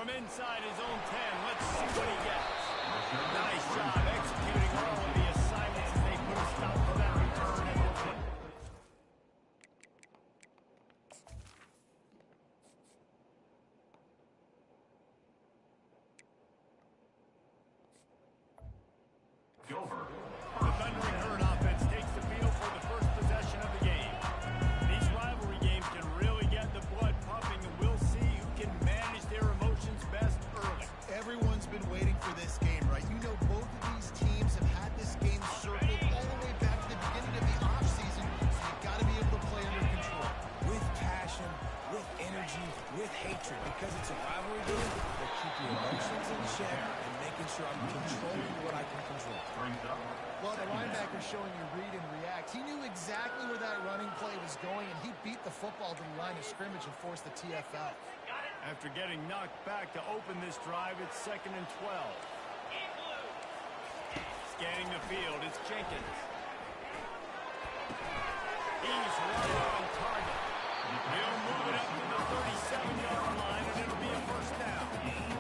From inside his own 10, let's see what he gets. Nice job executing all of the assignments as they put a stop to that return at the point. The Thundering Herd offense takes the field for the first possession of the game. These rivalry games can really get the blood pumping, and we'll see who can manage their emotions best early. Everyone's been waiting for this game, right? You know, both of these teams have had this game circled all the way back to the beginning of the offseason, so you've got to be able to play under control. With passion, with energy, with hatred, because it's a rivalry game, they keep your emotions in check and making sure I'm controlling what I can control. Well, the linebacker showing you read and react. He knew exactly where that running play was going, and he beat the football to the line of scrimmage and forced the TFL. After getting knocked back to open this drive, it's 2nd and 12. Scanning the field, it's Jenkins. He's right on target. He'll move it up to the 37-yard line, and it'll be a first down.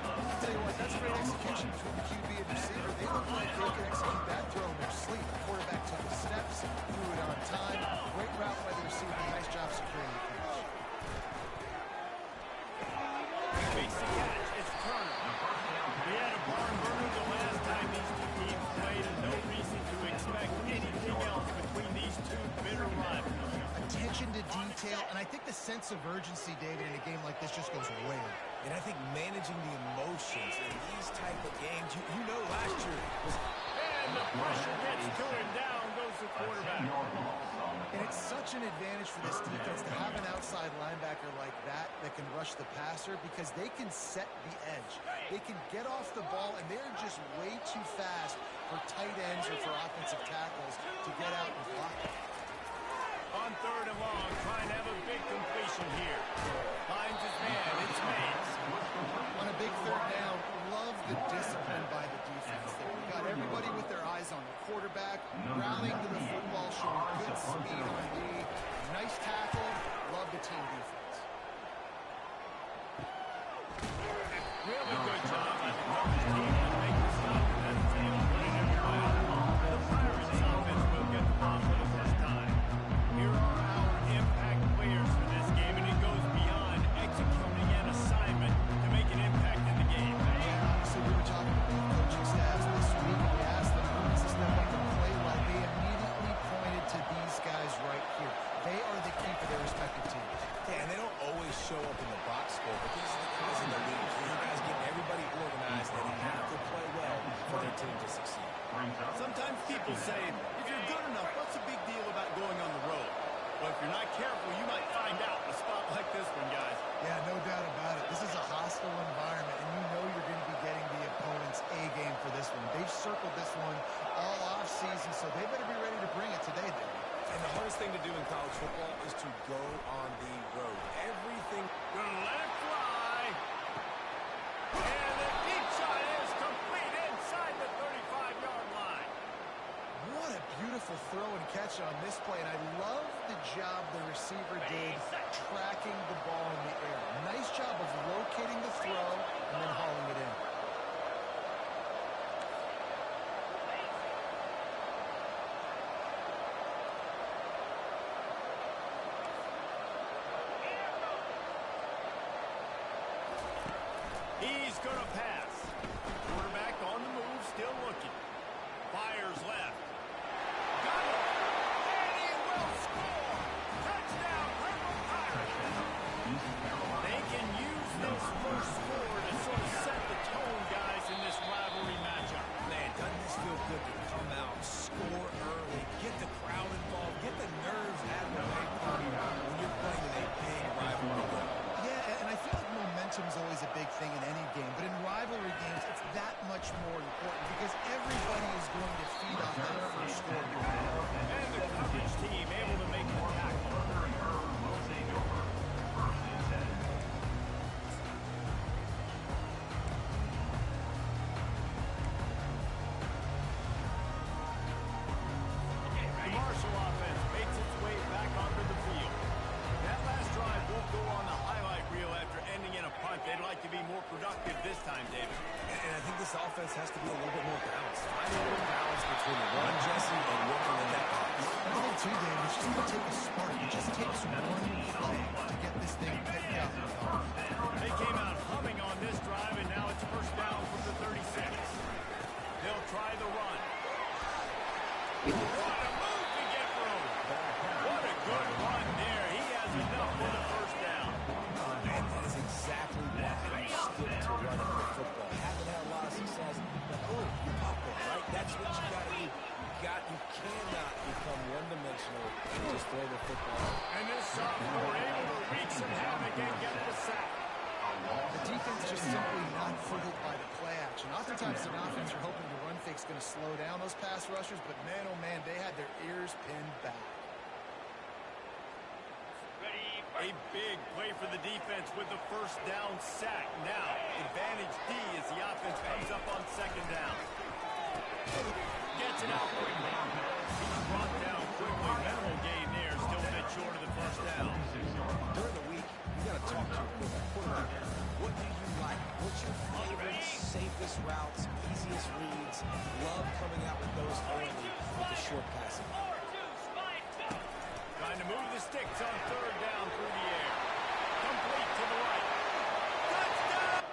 I'll tell you what, that's great execution between the QB and receiver. They look like they can execute that throw in their sleep. The quarterback took the steps, threw it on time. Great route by the receiver. Nice job securing the catch. Makes the catch. It's Turner. We had a barn burner the last time these two teams played, and no reason to expect anything else between these two bitter rivals. Attention to detail, and I think the sense of urgency, David, in a game like this just goes way up. And I think managing the emotions in these type of games, you know last year was... And the pressure gets to him, down goes the quarterback. And it's such an advantage for this defense to have an outside linebacker like that can rush the passer, because they can set the edge. They can get off the ball, and they're just way too fast for tight ends or for offensive tackles to get out and block it. On 3rd and long, trying to have a big completion here. Finds his man, it's Mays. On a big 3rd down, love the discipline by the defense there. We got everybody with their eyes on the quarterback, rallying to the football, showing good speed on D. Nice tackle, love the team defense. Really good job by the coverage team to make the stop, and that's able to put it everywhere. The Pirates offense will get the ball for the first time. Here are our impact players for this game, and it goes beyond executing an assignment to make an impact in the game. So we were talking about the coaching staffs this week, and we asked them who needs to step up and play well. They immediately pointed to these guys right here. They are the key for their respective teams. Yeah, and they don't always show up in the box score, but these are the guys in the league. These guys get everybody organized, and they have to play well for their team to succeed. Sometimes people say, if you're good enough, what's the big deal about going on the road? But if you're not careful, you might find out in a spot like this one, guys. Yeah, no doubt about it. This is a hostile environment, and you know you're going to be getting the opponent's A game for this one. They've circled this one all off-season, so they better be ready to bring it today, David. And the hardest thing to do in college football is to go on the road. Everything... Gonna let it fly. And the deep shot is complete inside the 35-yard line. What a beautiful throw and catch on this play, and I love the job the receiver did tracking the ball in the air. Nice job of locating the throw and then hauling it in. He's going to pass. Quarterback on the move, still looking. Fires left. Got it. And he will score. Touchdown, Purple Pirates. They can use this first score to sort of set the tone, guys, in this rivalry matchup. Man, doesn't this feel good to come out, score early, get the crowd involved, get the nerves out of the way party when you're playing in a big rivalry game. Yeah, and I feel like momentum's always a big thing in any game, but in rivalry games, it's that much more important because everybody is going to feed on that first score. And the coverage team able to make the tackle. The Marshall offense makes its way back onto the field. That last drive offense has to be a little bit more balanced. Find a little balance between the run, Jesse, and working the net pass. I think, too, Dave, it's just going to take a spark. It just takes one play to get this thing picked up. They came out humming on this drive, and now it's first down from the 36. They'll try the run. What a move to get through. What a good run there. He has enough for the first down. And that is exactly why you stick to running the football. Haven't had a lot of success, but you pop it, right? That's what you got to do. You cannot become one-dimensional and just throw the football. And this sophomore able to wreak some havoc and get the sack. The defense just simply not fooled by the play action. Oftentimes, an offense are hoping the run fake's going to slow down those pass rushers, but man, oh man, they had their ears pinned back. A big play for the defense with the first down sack. Now, advantage D as the offense comes up on second down. Gets it out quickly. He's brought down quickly. Minimal gain there. Still a bit short of the first down. During the week, you got to talk to your quarterback. What do you like? What's your favorite, safest routes, easiest reads? Love coming out with those early with the short passing. Trying to move the sticks on third down through the air. Complete to the right. Touchdown!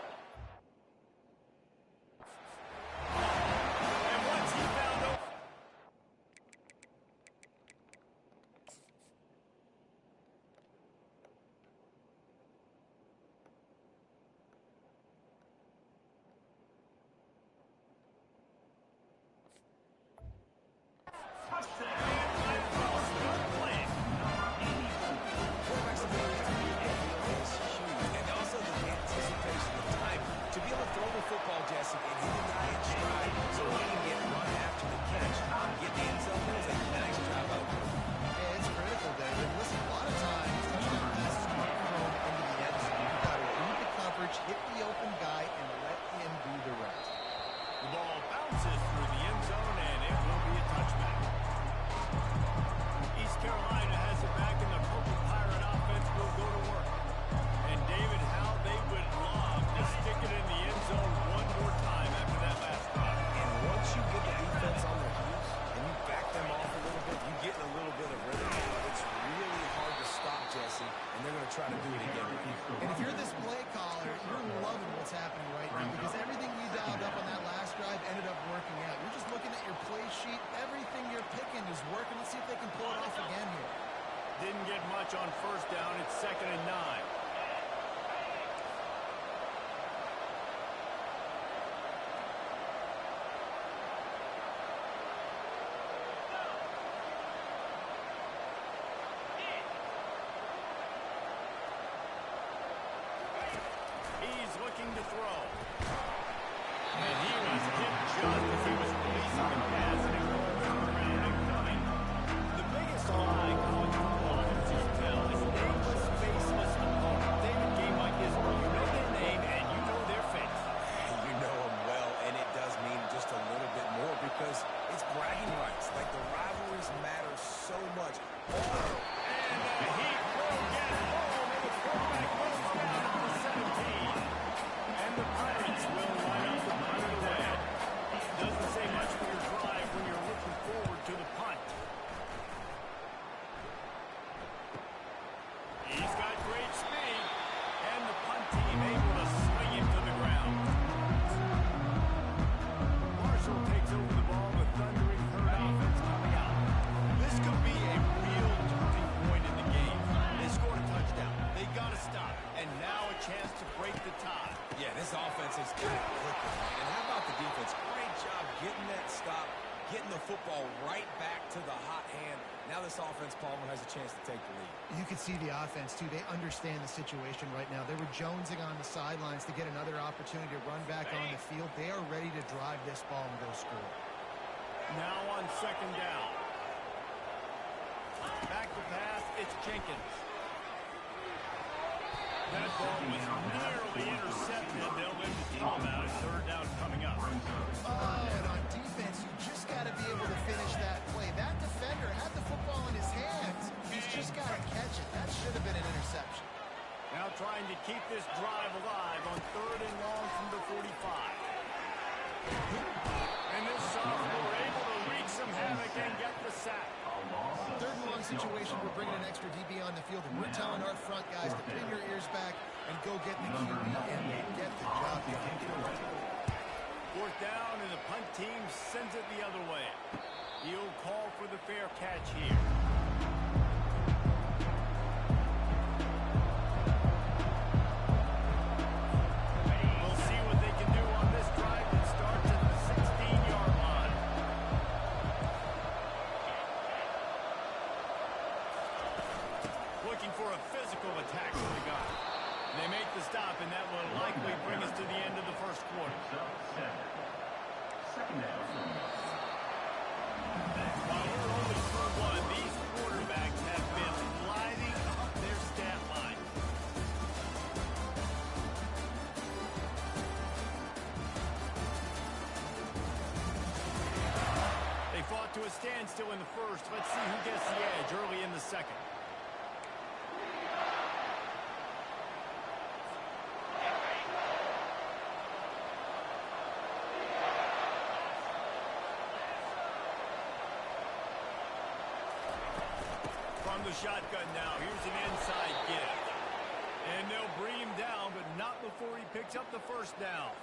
And once he found open. Hit the open guy and let him do the rest. The ball bounces through the end zone, and it will be a touchback. East Carolina has it back, and the Purple Pirate offense will go to work. And David, how they would love to stick it in the end zone one more time after that last drive. And once you get the defense on their heels and you back them off a little bit, you get in a little bit of rhythm. It's really hard to stop, Jesse, and they're going to try to do it again. And if you're this play caller, you're loving what's happening right now because everything you dialed up on that last drive ended up working out. You're just looking at your play sheet. Everything you're picking is working. Let's see if they can pull it off again here. Didn't get much on first down. It's 2nd and 9. He's looking to throw. And he was hit just as he was releasing the pass, and it rolled around and coming. The biggest lie college football can tell is nameless, faceless opponent. David, game like this where you know their name and you know their face. You know them well, and it does mean just a little bit more because it's bragging rights. Like the rivalries matter so much. And he will get home, and the quarterback goes down to the 17. And the Pirates will line up to punt it away. Doesn't say much for your drive when you're looking forward to the punt. He's got great speed, and the punt team able to swing him to the ground. Marshall takes over the ball, the thundering Herd offense coming out. This could be a real turning point in the game. They scored a touchdown. They got to stop, and now a chance to break the tie. Yeah, this offense has got it clicking. And how about the defense? Great job getting that stop, getting the football right back to the hot hand. Now this offense, Palmer, has a chance to take the lead. You can see the offense, too. They understand the situation right now. They were jonesing on the sidelines to get another opportunity to run back on the field. They are ready to drive this ball and go score. Now on 2nd down. Back to pass, it's Jenkins. That ball was nearly intercepted. They'll win the timeout. 3rd down coming up. Oh, and on defense, you just got to be able to finish that play. That defender had the football in his hands. He's just got to catch it. That should have been an interception. Now trying to keep this drive alive on 3rd and long from the 45. And this sophomore able to wreak some havoc and get the sack. Third and long situation, we're bringing an extra DB on the field, and we're telling our front guys to pin your ears back and go get the QB, and they get the job done. Fourth down, and the punt team sends it the other way. He'll call for the fair catch here. We'll see what they can do on this drive that starts at the 16-yard line. Looking for a physical attack from the guy. They make the stop, and that will likely bring us to the end of the first quarter. While we're only through one, these quarterbacks have been lighting up their stat line. They fought to a standstill in the first. Let's see who gets the edge early in the second. From the shotgun now, here's an inside give. And they'll bring him down, but not before he picks up the first down.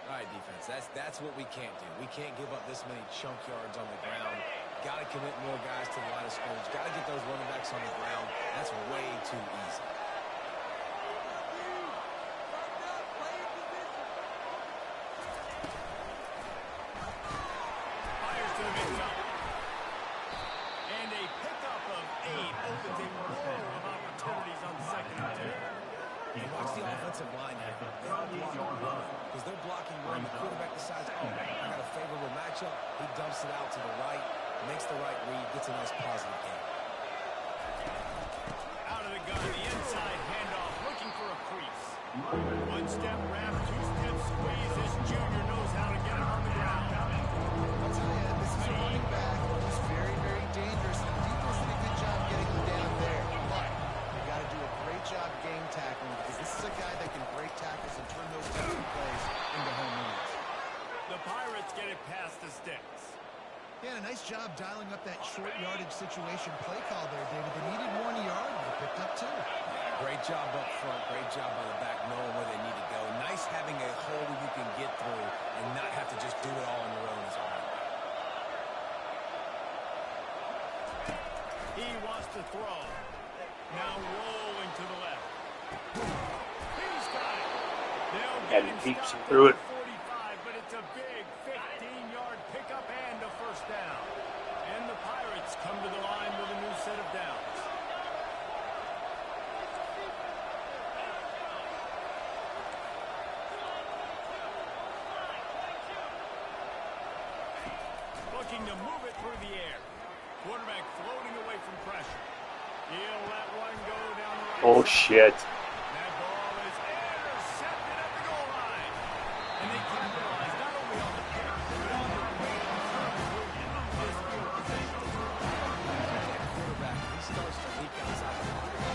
All right, defense, that's what we can't do. We can't give up this many chunk yards on the ground. Got to commit more guys to the line of scrimmage. Got to get those running backs on the ground. That's way too easy. Fires to the mid zone. And a pickup of 8 opens a row of opportunities on second and 2. And watch the offensive line here. They all block run because they're blocking run. The quarterback decides, oh, I got a favorable matchup. He dumps it out to the right, makes the right read, gets a nice positive gain. Out of the gun, the inside handoff, looking for a crease. One-step wrap, two-step squeeze. This junior knows how to get him on the ground. I'll tell you, this is a running back. He's very, very dangerous. The defense did a good job getting him down there. But you got to do a great job game tackling because this is a guy that can break tackles and turn those types of plays into home runs. The Pirates get it past the sticks. Yeah, a nice job dialing up that short yardage situation play call there, David. They needed 1 yard. They picked up 2. Great job up front. Great job by the back, knowing where they need to go. Nice having a hole where you can get through and not have to just do it all on your own as a running back. He wants to throw. Now rolling to the left. He's got it. They'll get him Keeps stopped through at it. the 45, but it's a big 15-yard pickup and a first down. And the Pirates come to the line with a new set of downs. Looking to move it through the air. Quarterback floating away from pressure. He'll let one go down the right Oh, side. shit. That ball is intercepted at the goal line. And they capitalize not only on the pick, but on the great improvement of this field position. Quarterback, he starts to leak outside the pocket.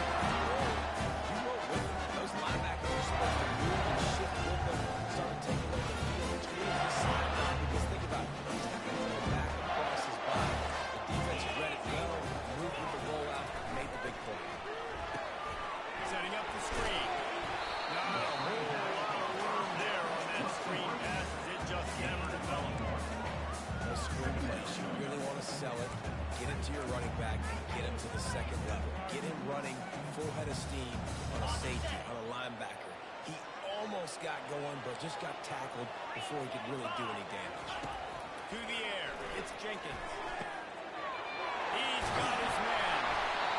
You roll with him. Those linebackers are supposed to move and shift with them, start to take away the field, which means the sideline. Because think about it, he's not going to go back across his body. The defense read it well, moved with the rollout, made the big play. Setting up the screen. Not a whole lot of room there on that screen pass. It just never developed. Those screen plays, you really want to sell it, get it to your running back, and get him to the second level. Get him running full head of steam on a safety, on a linebacker. He almost got going, but just got tackled before he could really do any damage. To the air. It's Jenkins. He's got his man.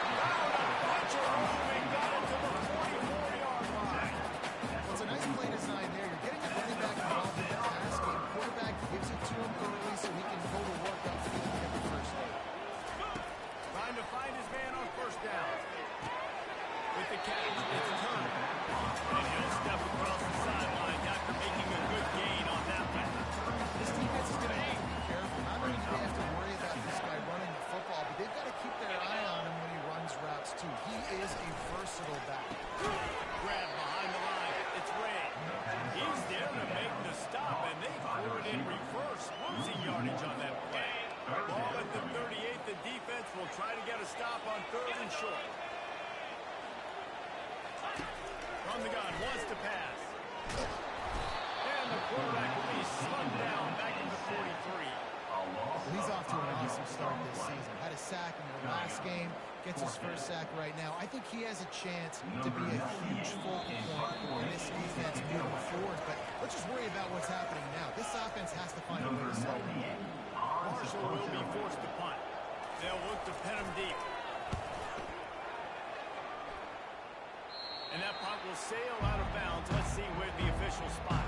Found a bunch of room and got it to the 44-yard line. Well, it's a nice play design there. You're getting the running back involved in the pass game. Quarterback gives it to him early so he can go to work upfield and get the first down. Trying to find his man on first down. With the catch, it's a turn. And he'll step across the sideline after making a good gain on that one. This defense is going to have to be careful. Not only do they have to worry about this guy running the football, but they've got to keep their eye on him when he runs routes too. He is a versatile the gun, wants to pass. And the quarterback will be slugged down back into 43. He's off to an awesome start this season. Had a sack in the last game, gets his first sack right now. I think he has a chance to be a huge focal point in this defense moving forward. But let's just worry about what's happening now. This offense has to find a way to slow him. Marshall will be forced to punt. They'll look to pin him deep. And that punt will sail out of bounds. Let's see where the official spot.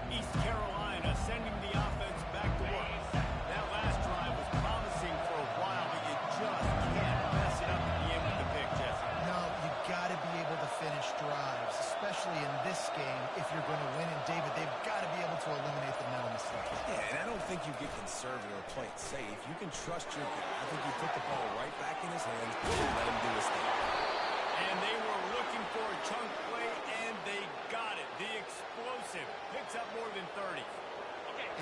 East Carolina sending the offense back to work. That last drive was promising for a while, but you just can't mess it up at the end with the pick, Jesse. No, you got to be able to finish drives, especially in this game if you're going to win. And David, they've got to be able to eliminate the mental mistakes. Yeah, and I don't think you get conservative or play it safe. You can trust your guy. I think you put the ball right back in his hands and let him do his thing. And they were looking for a chunk play, and they got it. The explosive picks up more than 30.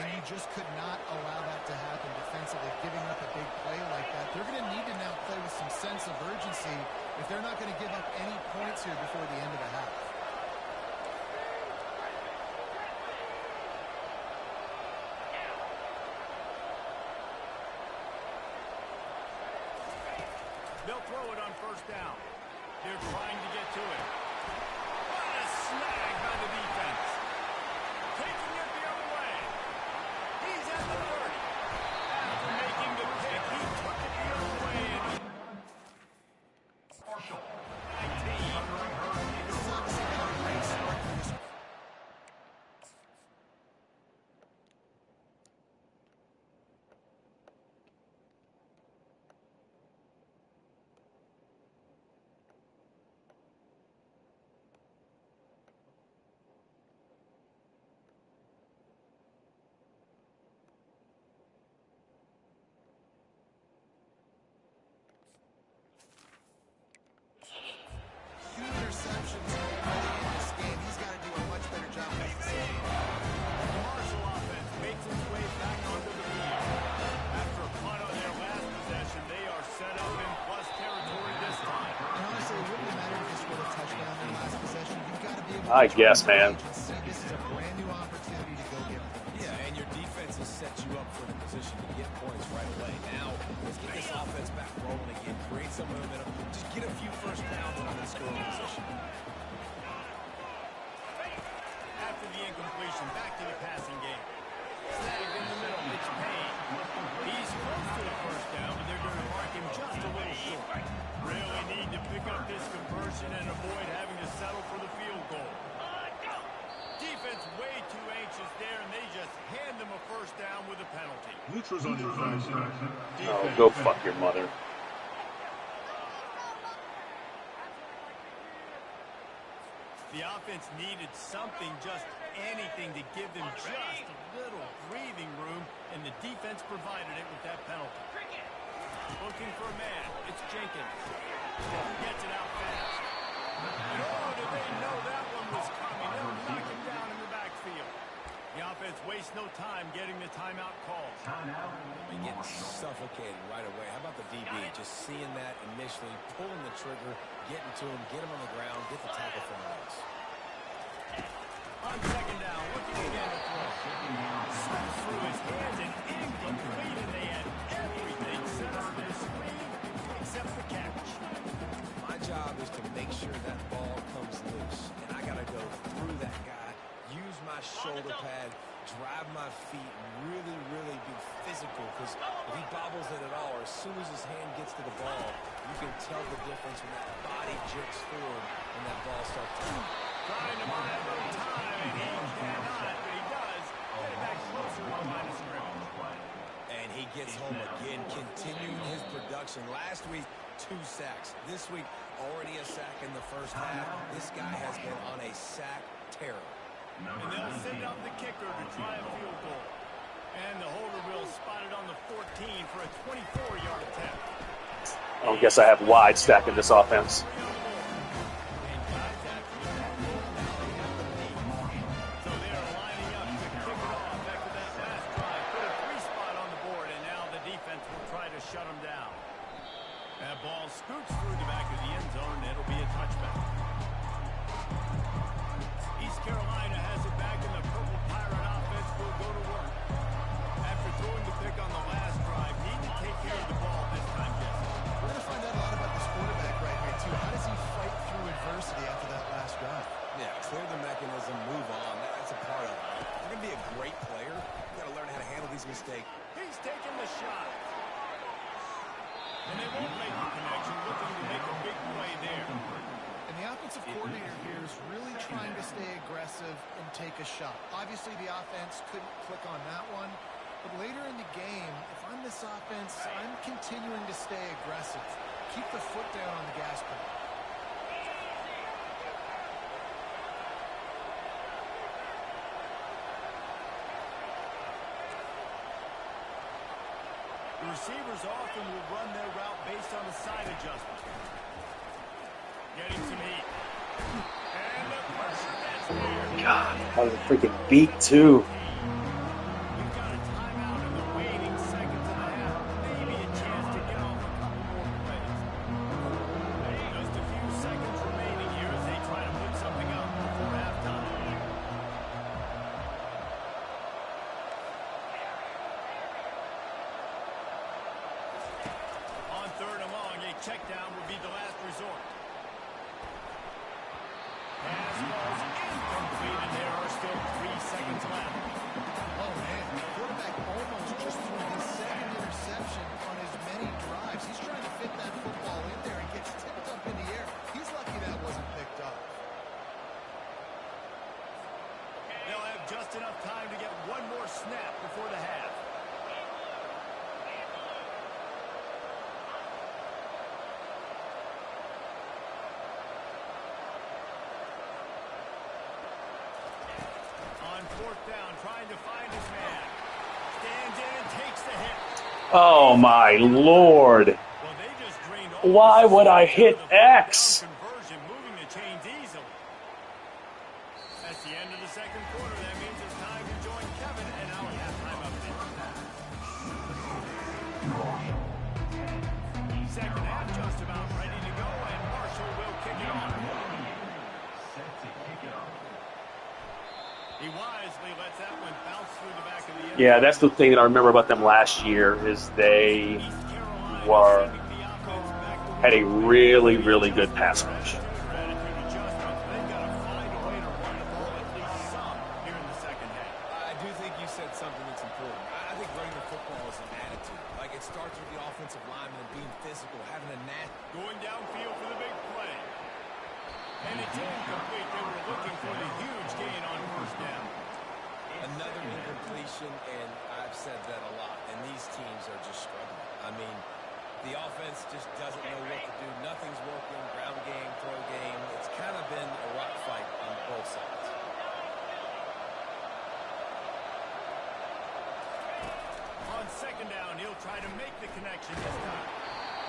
And you just could not allow that to happen defensively, giving up a big play like that. They're going to need to now play with some sense of urgency if they're not going to give up any points here before the end of the half. They'll throw it on first down. They're trying to get to it. What a snag by the defense. Taking it the other way. He's at the 30. After making the pick, he took it the other way. And 19. This is obviously not a great start for this. Two interceptions early in this game. He's got to do a much better job with this decision. The Marshall offense makes its way back onto the field. After a punt on their last possession, they are set up in plus territory this time. And honestly, it wouldn't matter if this were a touchdown in the last possession. You've got to be able to I guess, man. see this is a brand new opportunity to go get points. Yeah, and your defense has set you up for the position to get points right away. Now, let's get this offense back rolling again, create some momentum, just get a few first downs on the scoring position. After the incompletion, back to the passing game. Snagged in the middle, it's Payne. He's close to the first down, but they're going to mark him just a little short. Really need to pick up this conversion and avoid having to settle for the field goal. Defense way too anxious there, and they just hand them a first down with a penalty. Neutrals on your 5 seconds. Oh, go fuck your mother. The offense needed something, just anything, to give them just a little breathing room, and the defense provided it with that penalty. Looking for a man. It's Jenkins. Gets it out fast. And oh, did they know that one was coming. They'll knock him down in the backfield. The offense wastes no time getting the timeout called. And getting suffocated right away. How about the DB? Just seeing that initially, pulling the trigger, getting to him, get him on the ground, get the tackle from the legs. On second down, looking again to throw. Slips through his hands and incomplete, and they had everything set up for the screen except the catch. My job is to make sure that ball comes loose, and I got to go through that guy, use my shoulder pad, drive my feet, really, really be physical, because if he bobbles it at all, or as soon as his hand gets to the ball, you can tell the difference when that body jerks forward and that ball starts to move. Trying to buy a little time, and he cannot, but he does get it back closer to the line of scrimmage. And he gets home again, continuing his production. Last week, 2 sacks. This week, already a sack in the first half. This guy has been on a sack terror. And they'll send out the kicker to try a field goal. And the holder will spot it on the 14 for a 24-yard attempt. I don't guess I have wide stack in this offense. Shut him down. That ball scoots through the back of the end zone, and it'll be a touchback. shot. And they won't make the connection, looking to make a big play there. And the offensive coordinator here is really trying to stay aggressive and take a shot. Obviously, the offense couldn't click on that one. But later in the game, if I'm this offense, I'm continuing to stay aggressive. Keep the foot down on the gas pedal. The receivers often will run their route based on a side adjustment. Getting some heat. And the pressure that's there. God, that was a freaking beat too. We've got a timeout in the waning seconds of the half. Maybe a chance to get off a couple more plays. Just a few seconds remaining here as they try to put something up before halftime. On third and long, a check down would be the last resort. Pass was incomplete, and there are still 3 seconds left. Oh, man. The quarterback almost just threw his second interception on as many drives. He's trying to fit that football in there and gets tipped up in the air. He's lucky that wasn't picked up. They'll have just enough time to get one more snap before the half. On fourth down, trying to find his man. Stands in and takes the hit. Oh my Lord. Well, they just drained all Why the would I sauce hit out of the fourth X? down conversion, moving the chains easily. That's the end of the second quarter. That means it's time to join Kevin and our halftime update. Second half just about ready to go, and Marshall will kick it off. He wisely lets that one bounce through the back of the end. Yeah, that's the thing that I remember about them last year is they East Carolina were sending the offense back to had a really, really good pass rush. their attitude adjustments. They've got to find a way to run the ball at least some here in the second half. I do think you said something that's important. I think running the football is an attitude. Like, it starts with the offensive lineman and being physical, having a knack. Going downfield for the big play. And it's incomplete. They were looking for the huge gain on first down. Another incompletion, and I've said that a lot, and these teams are just struggling. I mean, the offense just doesn't know what to do. Nothing's working. Ground game, throw game. It's kind of been a rock fight on both sides. On second down, he'll try to make the connection this time.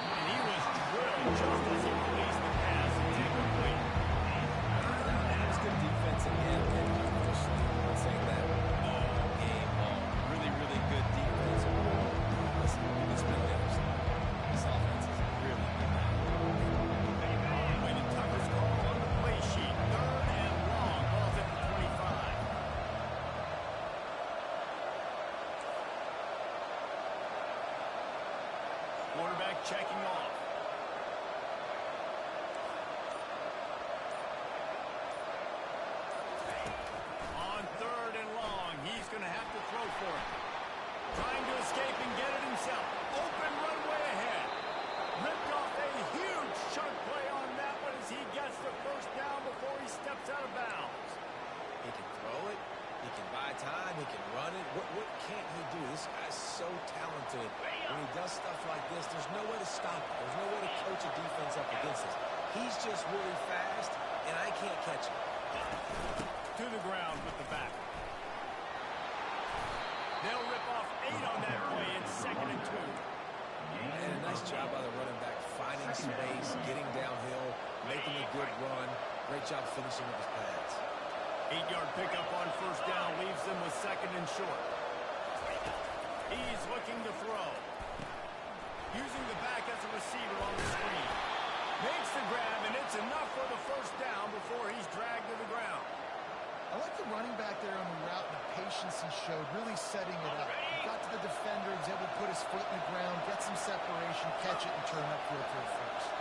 And he was drilled just as he released the pass. It's incomplete. That's good defense again, and officially, I'm saying that all game long. Really, really good defense. Listen, it's been devastating. This offense is really good now. Wayne Tucker's call on the play sheet. Third and long. Ball's at the 25. Quarterback checking off. On third and long, he's going to have to throw for it. Trying to escape and get it himself. Open runway ahead. Ripped off a huge chunk play on that one as he gets the first down before he steps out of bounds. He can throw it. He can buy time. He can run it. What can't he do? This guy's so talented. When he does stuff like this, there's no way to stop it. There's no way to coach a defense up against this. He's just really fast, and I can't catch him. To the ground with the back. They'll rip off 8 on that play. It's second and 2. And a nice job by the running back, finding space, getting downhill, making a good run. Great job finishing with his pads. 8-yard pickup on first down leaves them with second and short. He's looking to throw. Using the back as a receiver on the screen. Makes the grab, and it's enough for the first down before he's dragged to the ground. I like the running back there on the route and the patience he showed, really setting it up. He got to the defender, he was able to put his foot in the ground, get some separation, catch it, and turn upfield for a first.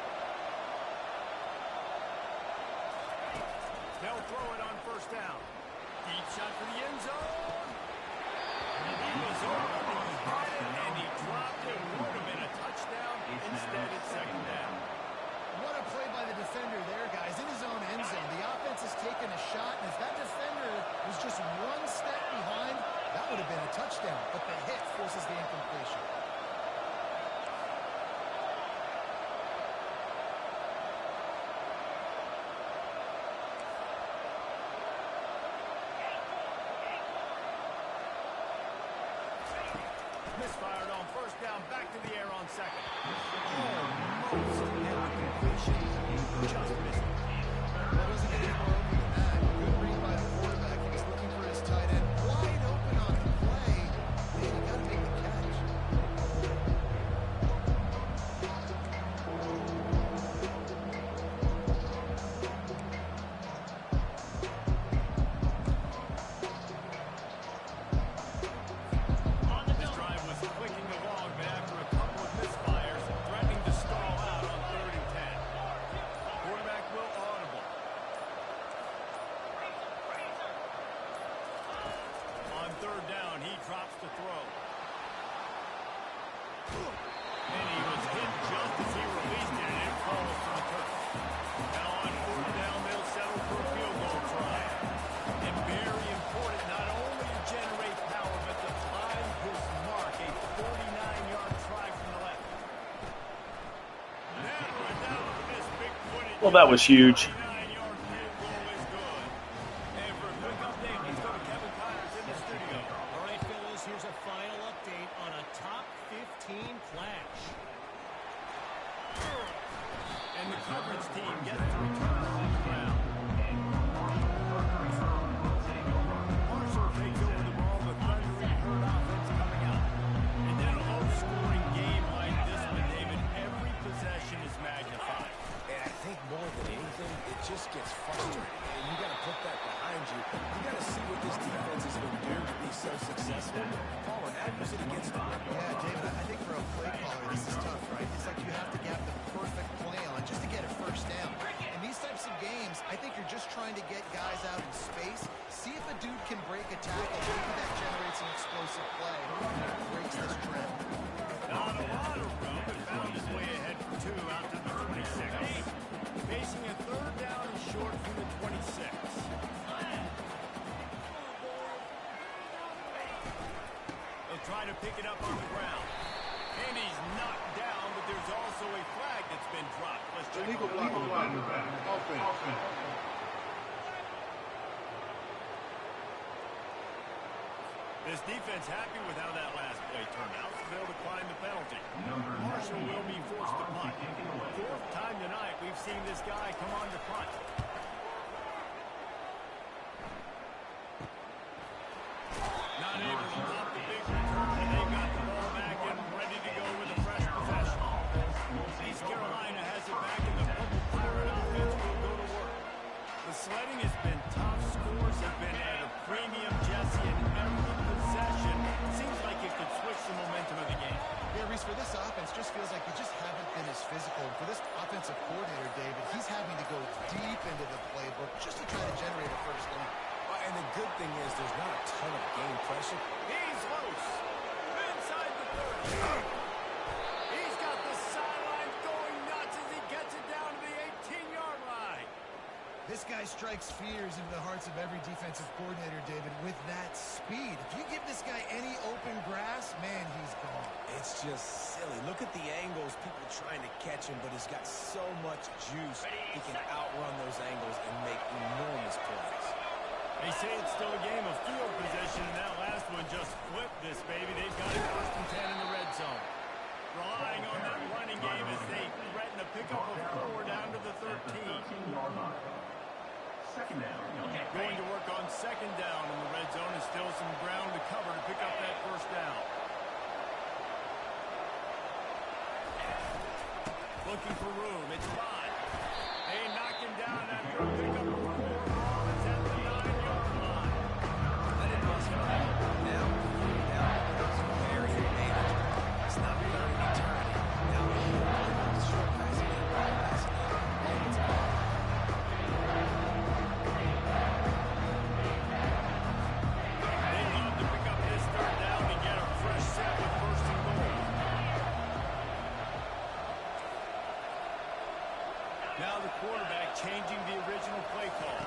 They'll throw it on first down. Deep shot for the end zone. He was over the hit it, and he dropped it. Would have been a touchdown. Instead, it's second down. What a play by the defender there, guys. In his own end zone, the offense has taken a shot, and if that defender was just one step behind, that would have been a touchdown. But the hit forces the incompletion. Misfired on first down, back to the air on second. Almost incompletion. Just missed it. That wasn't any more open than that. Good read by the quarterback. He was looking for his tight end. Wide open on the play. Man, you got to make the catch. This drive was clicking along, but after a couple of misfires, threatening to stall out on 3rd and 10. Quarterback will audible. On 3rd down, he drops to throw. And he was hit just as he released it, and it falls to the turf. Now on 4th down, they'll settle for a field goal try. And very important, not only to generate power, but to find his mark, a 49-yard try from the left. Never a doubt for this big footage. Well, that was huge. 49-yard field goal is good. And for a quick update, let's go to Kevin Connors in the studio. All right, fellas, here's a final update on a top 15 clash. And the coverage team gets to return on the ground. Marshall takes over the ball, the thundering herd offense coming out. And in a low-scoring game like this one, David, every possession is magnified. And I think more than anything, it just gets frustrating. And you got to put that behind you. You got to see what this defense has been doing to be so successful. Call an accuracy against them. Yeah, David, I think for a play caller, this is tough, right? It's like you have to get the perfect play on just to get a first down. In these types of games, I think you're just trying to get guys out in space, see if a dude can break a tackle. Maybe that generates an explosive play and breaks this trend. Not a lot of room, but found his way ahead for 2 out to the 26. Facing a 3rd down and short from the 26. They'll try to pick it up on the ground. And he's knocked down, but there's also a flag that's been dropped. Let's check Illegal block on the back. Offense. This defense happy with how that last play turned out, so they'll decline the penalty. Marshall will be forced to punt. 4th time tonight we've seen this guy come on to punt. Not able to stop the big return, and they've got the ball back and ready to go with a fresh possession. East Carolina has it back, and the Purple Pirate offense will go to work. The sledding has been tough. Scores have been at a premium, Jesse, and every possession seems like it could switch the momentum of the game. Yeah, Reese, for this offense, just feels like they just haven't been as physical. For this offensive coordinator, David, he's having to go deep into the playbook just to try to generate a first down. And the good thing is there's not a ton of game pressure. He's loose. Inside the 30. He's got the sidelines going nuts as he gets it down to the 18-yard line. This guy strikes fears into the hearts of every defensive coordinator, David, with that speed. If you give this guy any open grass, man, he's gone. It's just silly. Look at the angles, people trying to catch him, but he's got so much juice. He can outrun those angles and make enormous plays. They say it's still a game of field position, and that last one just flipped this, baby. They've got it 1st and 10 in the red zone. Relying on that running game as they threaten a pickup of 4 down to the 13. Second down. Going to work on 2nd down in the red zone, and still some ground to cover to pick up that first down. Looking for room. It's Bond. They knock him down after a pickup of 4. It's at the 9-yard line. Let it bust by. Now it's very manageable. It's not learning eternity. Now it's short passing and long passing. And it's on. They love to pick up this 3rd down to get a fresh set with changing the original play call.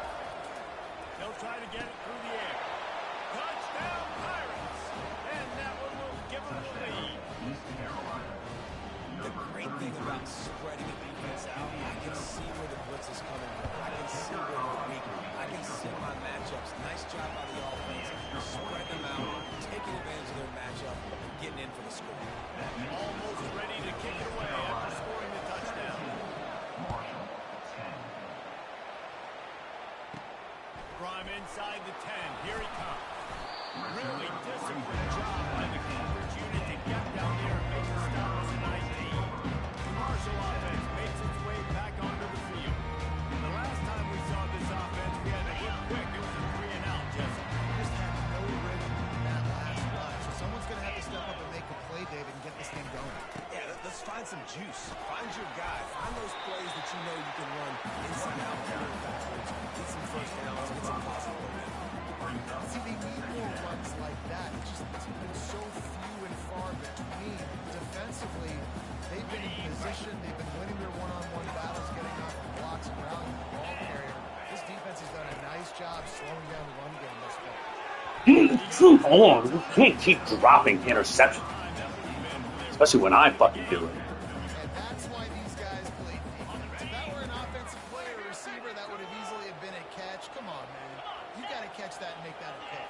They'll try to get it through the air. Touchdown, Pirates! And that one will give them the lead. The great thing about spreading a defense out, I can see where the blitz is coming from. I can see where they're weak. I can see my matchups. Nice job by the offense. Spread them out, taking advantage of their matchup, and getting in for the score. Almost ready to kick it away after scoring the touchdown. Prime inside the 10. Here he comes. Really disciplined job by the coverage unit to get down there and make the stop as an ID. The Marshall offense makes its way back onto the field. The last time we saw this offense, we had to hit quick. It was a 3-and-out, Jesse. Just had no rhythm in that last run. So someone's going to have to step up and make a play, David, and get this thing going. Yeah, let's find some juice. Find your guy. Find those plays that you know you can run inside out, forward, backwards, get some first downs, get some positive momentum. See, they need more runs like that. It's been so few and far between. Defensively, they've been in position. They've been winning their one-on-one battles, getting off the blocks and around the ball carrier. This defense has done a nice job slowing down the run game this far. Truth on, you can't keep dropping interceptions. Especially when I fucking do it. And that's why these guys play defense. If that were an offensive player or receiver, that would have easily have been a catch. Come on, man. You got to catch that and make that a pick.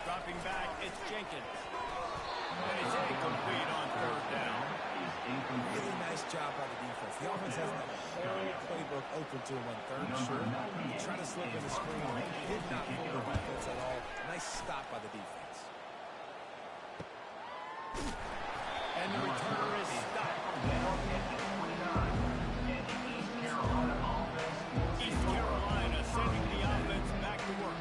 Dropping back, it's Jenkins. And it's incomplete on third down. Really nice job by the defense. The offense has that whole playbook open to him on third and short. He tried to slip in the screen. Did not fool the defense at all. Nice stop by the defense. And the returner is stopped. East Carolina sending the offense back to work.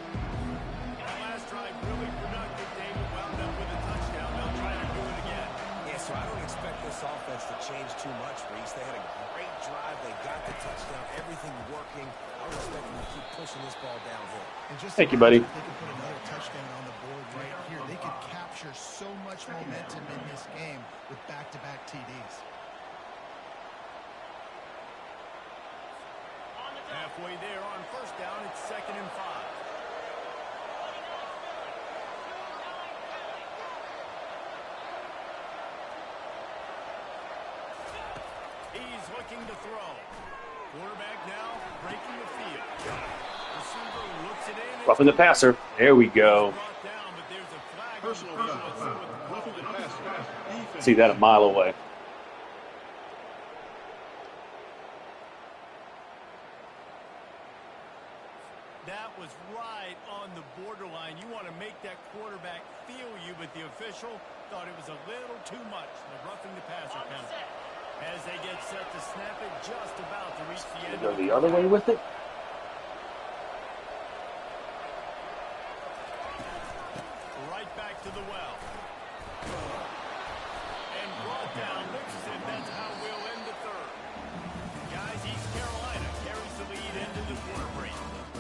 That last drive really productive. David wound up with a touchdown. They'll try to do it again. Yeah, so I don't expect this offense to change too much, Reese. They had a great drive. They got the touchdown. Everything working. I would expect them to keep pushing this ball downhill. And just Thank you, buddy. They could put another touchdown on the board right here. They could capture so much momentum in this game with back-to-back TDs. Halfway there on first down, it's 2nd and 5. He's looking to throw. Quarterback now breaking the field. Receiver looks it in. Roughing the passer. There we go. Brought down, but there's a flag. Personal foul. Roughing the passer. Defense. See that a mile away. That was right on the borderline. You want to make that quarterback feel you, but the official thought it was a little too much. The roughing the passer penalty. As they get set to snap it, just about to reach the end. Go the other way with it. Right back to the well. And brought down, mixes it. That's how we'll end the third. Guys, East Carolina carries the lead into the quarter break.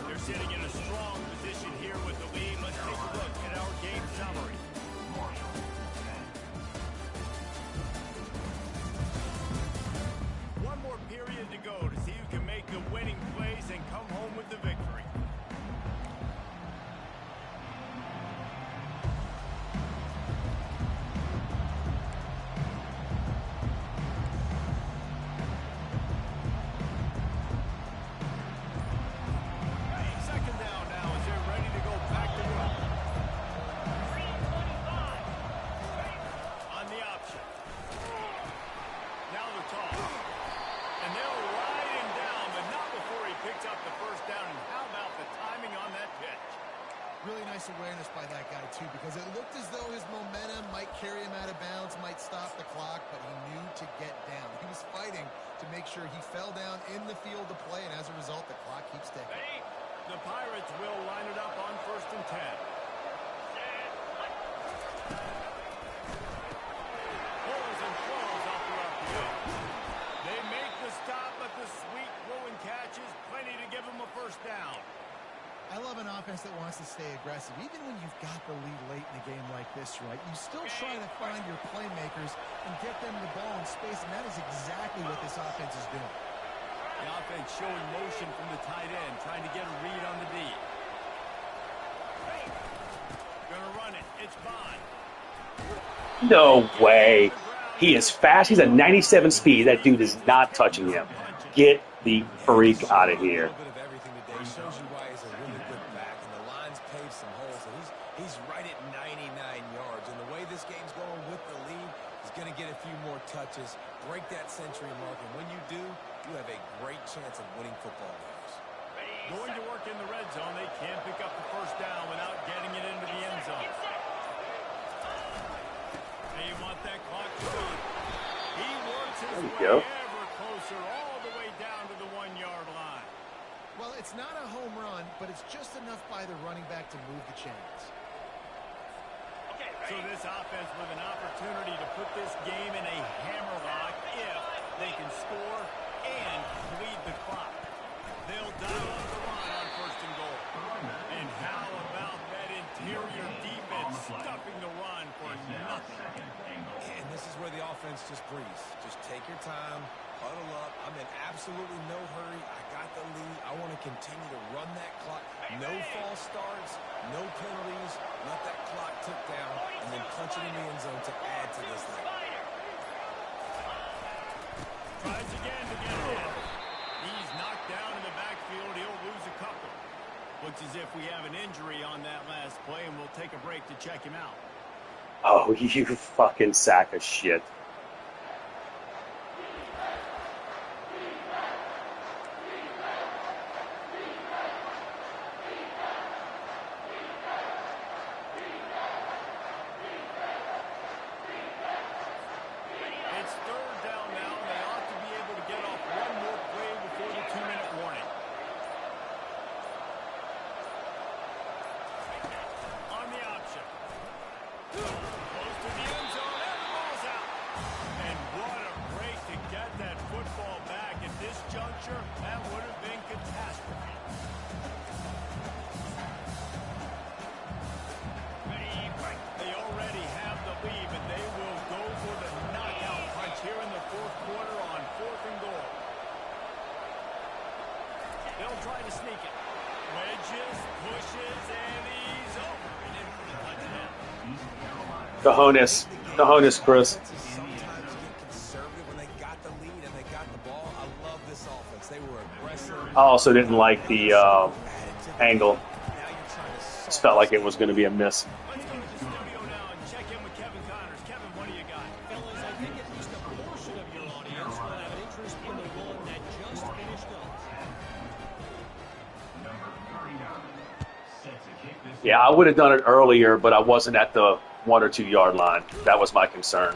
They're sitting in a strong position here with the lead. Let's take a look at our game summary. One more period to go to see who can make the winning plays and come home with the victory. Second down now as they're ready to go back to work. On the option. Now the toss. And they'll ride him down, but not before he picks up the first down. And how about the timing on that pitch? Really nice awareness by that guy, too, because it looked as though his momentum might carry him out of bounds, might stop the clock, but he knew to get down. He was fighting to make sure he fell down in the field to play, and as a result, the clock keeps ticking. The Pirates will line it up on 1st and 10. Pulls and throws out throughout the edge. They make the stop, but the sweet throwing catch is plenty to give them a first down. I love an offense offense that wants to stay aggressive. Even when you've got the lead late in a game like this, right, you still try to find your playmakers and get them the ball in space, and that is exactly what this offense is doing. The offense showing motion from the tight end, trying to get a read on the D. Gonna run it. It's Bond. No way. He is fast. He's a 97 speed. That dude is not touching him. Get the freak out of here. A little bit of everything today shows you why he's a really good back, and the line's paved some holes. And he's right at 99 yards. And the way this game's going with the lead, he's going to get a few more touches, break that century mark, and when you do, you have a great chance of winning football games. Going to work in the red zone. They can't pick up the first down without getting it into the end zone. They want that clock to run. He works his way ever closer, all the way down to the 1-yard line. Well, it's not a home run, but it's just enough by the running back to move the chains. So this offense with an opportunity to put this game in a hammerlock if they can score and lead the clock. They'll dial up the run on first and goal. And how about that interior defense stuffing the run for nothing? And this is where the offense just breathes. Just take your time, huddle up. I'm in absolutely no hurry. I got the lead. I want to continue to run that clock. No false starts, no penalties. Let that clock tick down, and then punch it in the end zone to add to this lead. Tries again to get it in. He's knocked down in the backfield. He'll lose a couple. Looks as if we have an injury on that last play, and we'll take a break to check him out. Oh, you fucking sack of shit. It's third down now, and they ought to be able to get off one more play before the 2-minute warning. On the option. Close to the end zone, and the ball's out. And what a break to get that football back at this juncture. That would have been catastrophe. They already have the lead, but they will go for the knockout punch here in the fourth quarter on fourth and goal. They'll try to sneak it. Wedges, pushes, and he's over and in for the touchdown. Cojones, Chris. Sometimes get conservative when they got the lead and they got the ball. I love this offense. They were aggressive. I also didn't like the angle. Now you're trying to Just felt like it was going to be a miss. Let's go to the studio now and check in with Kevin Connors. Kevin, what do you got? Fellas, I think at least a portion of your audience will have an interest in the one that just finished up. Yeah, I would have done it earlier, but I wasn't at the 1 or 2 yard line. That was my concern.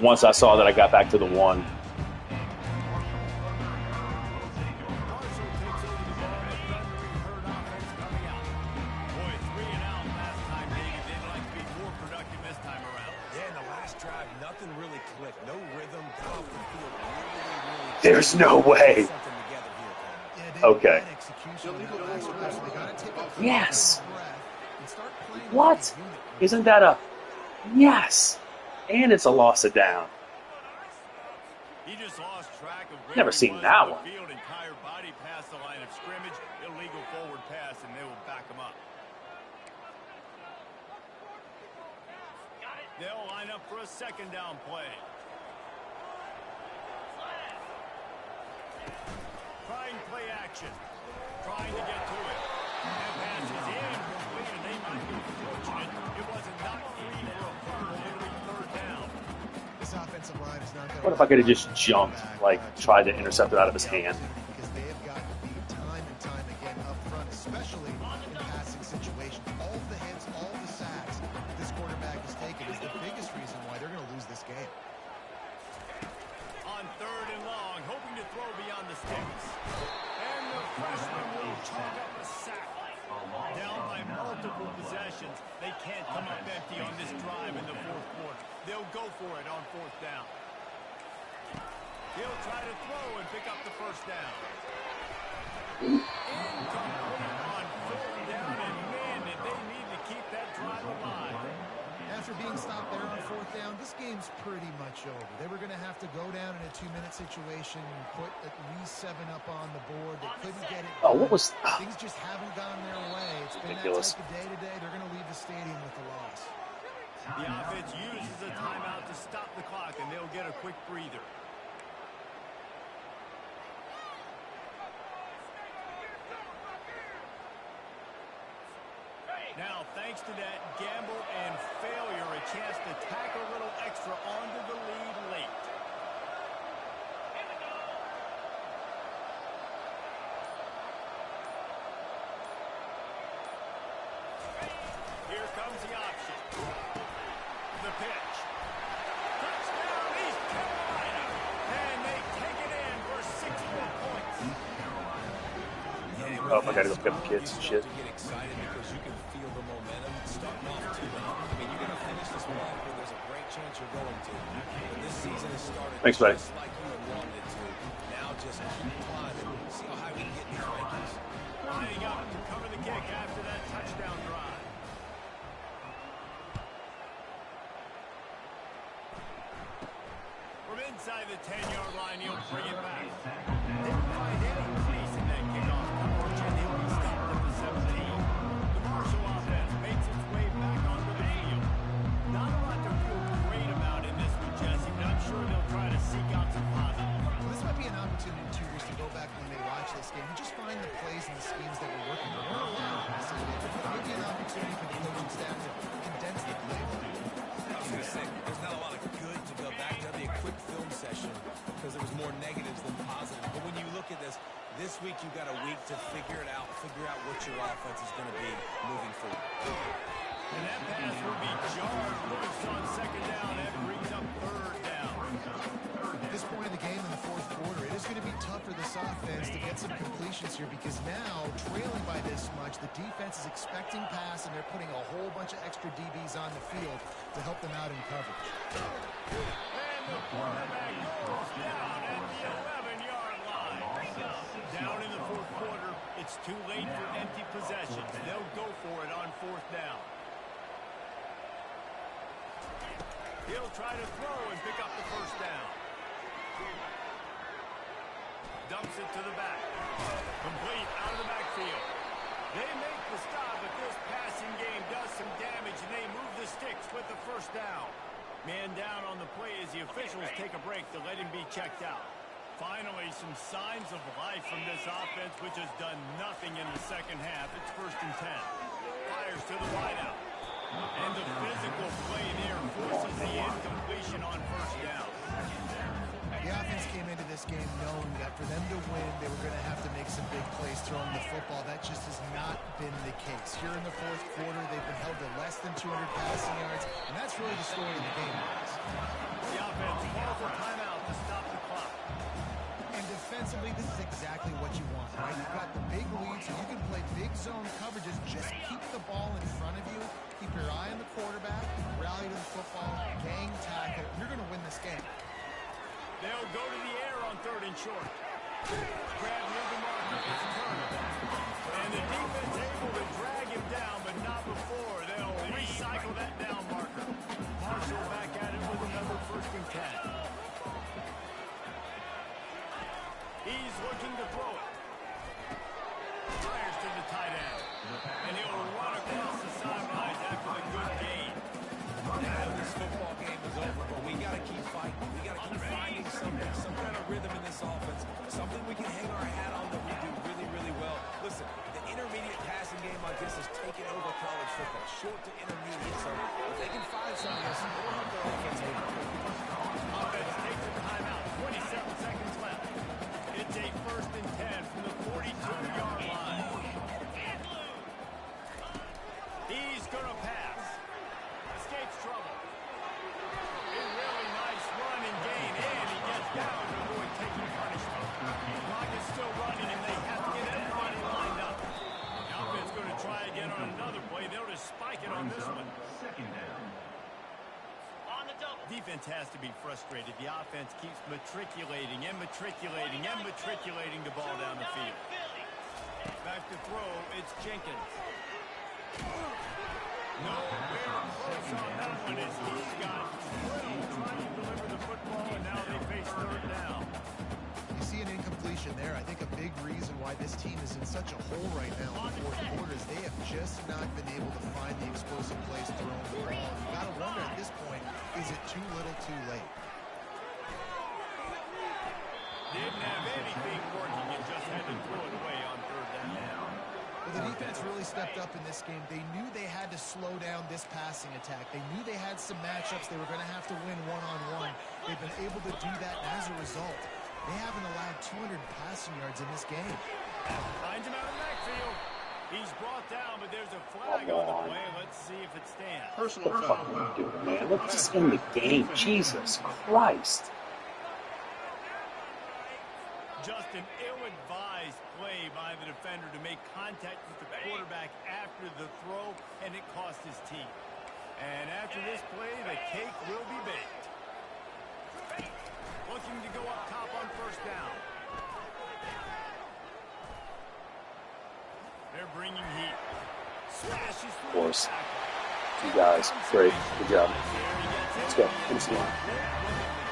Once I saw that I got back to the 1. Marshall takes over the ball and a thundering herd offense coming out. Boy, 3 and out last time, David. They'd like to be more productive this time around. Yeah, in the last drive, nothing really clicked. No rhythm. Got off the field really. There's no way. Something together here, Coleman. Yeah, David, Okay. bad execution on that last drive, so they gotta take a Yes. breath and start playing What? like a unit. Isn't that a yes? And it's a loss of down. He just lost track of where Never he seen was that on the one. field. Entire body past the line of scrimmage. Illegal forward pass, and they will back him up. They'll line up for a second down play. Trying play action. Trying to get to it. That pass is incomplete, and they might be fortunate it wasn't knocked free for a fumble to reach third down. This offensive line is not gonna What if I could have just jumped, like tried to intercept it out of his hand? because they have gotten beat time and time again up front, especially in passing situations. All of the hits, all of the sacks that this quarterback has taken is the biggest reason why they're going to lose this game. On third and long, hoping to throw beyond the sticks. And the freshman will chalk up a sack. Down by multiple possessions. They can't come up empty on this drive in the fourth quarter. They'll go for it on fourth down. He'll try to throw and pick up the first down. Incomplete on fourth after being stopped there on 4th down, this game's pretty much over. They were going to have to go down in a 2-minute situation and put at least 7 up on the board. They couldn't get it done. Oh, what was... Things just haven't gone their way. It's been ridiculous. that type of day today. They're going to leave the stadium with a loss. The offense uses a timeout to stop the clock, and they'll get a quick breather. Now, thanks to that gamble and failure, a chance to tack a little extra onto the lead late. Here comes the option. The pitch. Touchdown, East Carolina. And they take it in for 6 more points. Oh, I gotta go pick up the kids and shit. To get excited because you can feel the momentum starting off 2-0. I mean, you're going to finish this one off where there's a great chance you're going to. But this season has started Thanks, buddy. just like you had wanted it to. Now just keep climbing. See how high we can get in these rankings. Lining up to cover the kick after that touchdown drive. From inside the 10-yard line, he'll bring it back. Didn't find any place in that kickoff coverage, and he'll be stopped at the 17. The Marshall offense makes its way back onto the field. Not a lot to feel great about in this one, Jesse, but I'm sure they'll try to seek out some positives. Well, this might be an opportunity, too, to go back when they watch this game and just find the plays and the schemes that were working. There weren't a lot of this game. Maybe an opportunity for the coaching staff to condense the play. I was going to say, there's not a lot of good to go back. That'd be a quick film session because there was more negatives than positives. But when you look at this week you've got a week to figure it out, figure out what your offense is going to be moving forward. And that pass will be jarred. Lewis on 2nd down. That brings up 3rd down. At this point in the game in the 4th quarter, it is going to be tough for this offense to get some completions here because now, trailing by this much, the defense is expecting pass and they're putting a whole bunch of extra DBs on the field to help them out in coverage. And the quarterback goes down at the 11-yard line. Down in the 4th quarter, it's too late for empty possessions. They'll go for it on 4th down. He'll try to throw and pick up the 1st down. Dumps it to the back. Complete out of the backfield. They make the stop, but this passing game does some damage, and they move the sticks with the 1st down. Man down on the play as the officials take a break to let him be checked out. Finally, some signs of life from this offense, which has done nothing in the 2nd half. It's 1st and 10. Fires to the wideout. And the physical play there forces the incompletion on 1st down. The offense came into this game knowing that for them to win, they were going to have to make some big plays throwing the football. That just has not been the case. Here in the 4th quarter, they've been held to less than 200 passing yards, and that's really the story of the game. The offense calls a timeout to stop the clock. And defensively, this is exactly what you want, right? You've got the big lead, so you can play big zone coverages. Just keep the ball in front of you. Keep your eye on the quarterback. Rally to the football. Gang tackle. You're going to win this game. They'll go to the air on 3rd and short. Grab near the marker. It's turnover. And the defense able to drag him down, but not before. They'll recycle that down marker. Marshall back at it with another 1st and 10. He's looking to throw it. Fires to the tight end. And he'll run across the sidelines after the good gain. Now this football game is over, but we got to keep fighting. We got to keep finding something, some kind of rhythm in this offense, something we can hang our hat on that we do really, really well. Listen, the intermediate passing game like this is taking over college football, short to intermediate. So if they can find some of this, it'll help their offense over. Offense takes a timeout. 27 seconds left. It's a 1st and 10 from the 42-yard line. He's going to pass. Escapes trouble. A really nice run and gain, and he gets down to avoid taking punishment. The clock is still running, and they have to get everybody lined up. The offense going to try again on another play. They'll just spike it on this one. Defense has to be frustrated. The offense keeps matriculating and matriculating and matriculating the ball down the field. Back to throw, it's Jenkins. Nowhere close on that one as he's got three trying to deliver the football, and now they face third down. You see an incompletion there. I think a big reason why this team is in such a hole right now in the fourth quarter is they have just not been able to find the explosive plays throwing the ball. You got to wonder at this point, is it too little too late? Didn't have anything working and just had to throw it away on third down. Well, the defense really stepped up in this game. They knew they had to slow down this passing attack. They knew they had some matchups they were going to have to win one-on-one. They've been able to do that, and as a result, they haven't allowed 200 passing yards in this game. Finds him out of the backfield. He's brought down, but there's a flag on the play. Let's see if it stands. Personal What the fuck foul. are you doing, man? Let's just end the game. Jesus Christ. Just an ill-advised play by the defender to make contact with the quarterback after the throw, and it cost his team. And after this play, the cake will be baked. Looking to go up top on first down. They're bringing heat. Smashes through. Of course. the tackle. You guys, great. Good job. There he gets it. Let's go. Finish the game. That wasn't